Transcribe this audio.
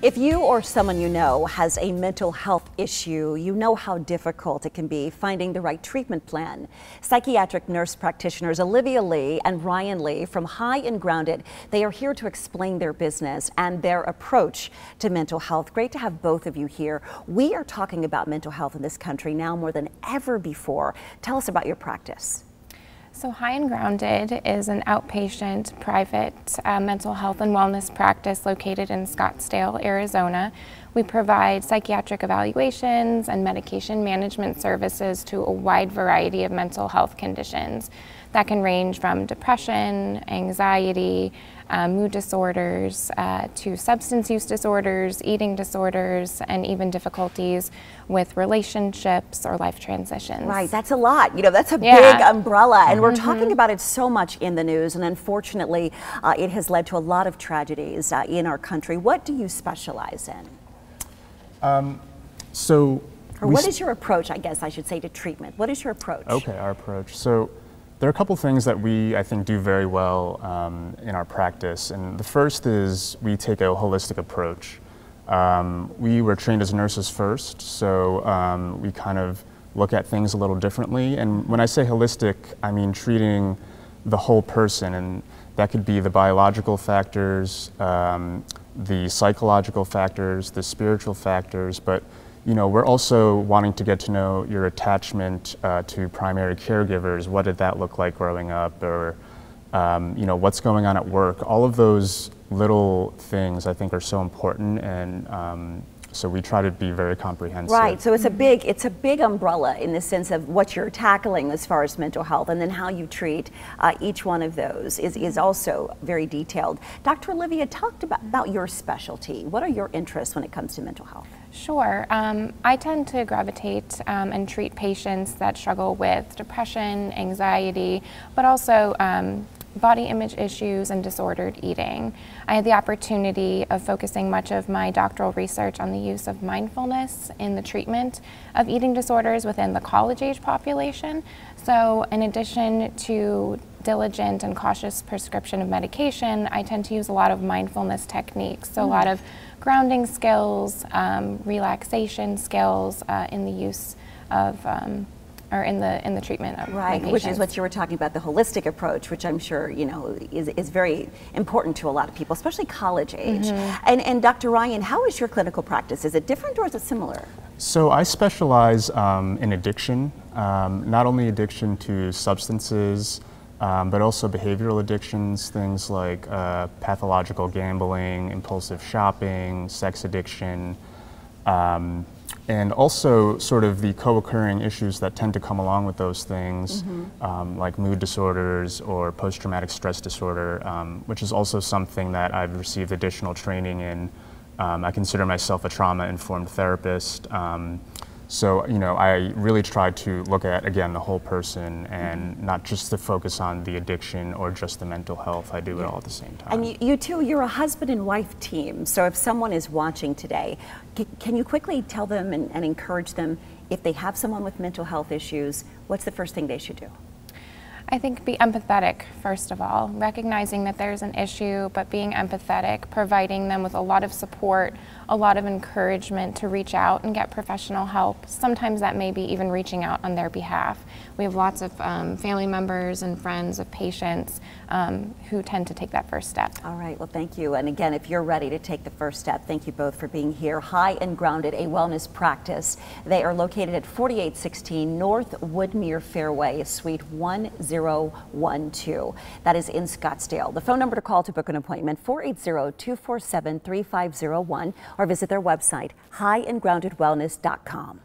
If you or someone you know has a mental health issue, you know how difficult it can be finding the right treatment plan. Psychiatric nurse practitioners Olivia Lee and Ryan Lee from High and Grounded, they are here to explain their business and their approach to mental health. Great to have both of you here. We are talking about mental health in this country now more than ever before. Tell us about your practice. So High and Grounded is an outpatient private mental health and wellness practice located in Scottsdale, Arizona. We provide psychiatric evaluations and medication management services to a wide variety of mental health conditions that can range from depression, anxiety, mood disorders, to substance use disorders, eating disorders, and even difficulties with relationships or life transitions. Right, that's a lot. You know, that's a big umbrella, and we're talking about it so much in the news, and unfortunately, it has led to a lot of tragedies in our country. What do you specialize in? Or what is your approach, I guess I should say, to treatment? What is your approach? Okay, our approach. So there are a couple things that we, I think, do very well in our practice. And the first is we take a holistic approach. We were trained as nurses first, so we kind of look at things a little differently. And when I say holistic, I mean treating the whole person. And that could be the biological factors, the psychological factors, the spiritual factors, but you know, we're also wanting to get to know your attachment to primary caregivers. What did that look like growing up? Or, you know, what's going on at work? All of those little things I think are so important, and so we try to be very comprehensive. Right, so it's a big umbrella in the sense of what you're tackling as far as mental health, and then how you treat each one of those is also very detailed. Dr. Olivia, talked about your specialty. What are your interests when it comes to mental health? Sure. I tend to gravitate and treat patients that struggle with depression, anxiety, but also body image issues and disordered eating. I had the opportunity of focusing much of my doctoral research on the use of mindfulness in the treatment of eating disorders within the college-age population. So in addition to diligent and cautious prescription of medication, I tend to use a lot of mindfulness techniques. So a lot of grounding skills, relaxation skills in the use of or in the treatment of my patients. Which is what you were talking about, the holistic approach, which I'm sure you know is very important to a lot of people, especially college age. And Dr. Ryan, how is your clinical practice? Is it different or is it similar? So I specialize in addiction, not only addiction to substances, but also behavioral addictions, things like pathological gambling, impulsive shopping, sex addiction, and also sort of the co-occurring issues that tend to come along with those things, like mood disorders or post-traumatic stress disorder, which is also something that I've received additional training in. I consider myself a trauma-informed therapist. So, you know, I really try to look at, again, the whole person and not just to focus on the addiction or just the mental health. I do it all at the same time. And you two, you're a husband and wife team. So if someone is watching today, can you quickly tell them and encourage them, if they have someone with mental health issues, what's the first thing they should do? I think be empathetic, first of all, recognizing that there's an issue, but being empathetic, providing them with a lot of support, a lot of encouragement to reach out and get professional help. Sometimes that may be even reaching out on their behalf. We have lots of family members and friends of patients who tend to take that first step. All right, well, thank you. And again, if you're ready to take the first step, thank you both for being here. High and Grounded, a wellness practice. They are located at 4816 North Woodmere Fairway, Suite 1012. That is in Scottsdale. The phone number to call to book an appointment, 480-247-3501, or visit their website, highandgroundedwellness.com.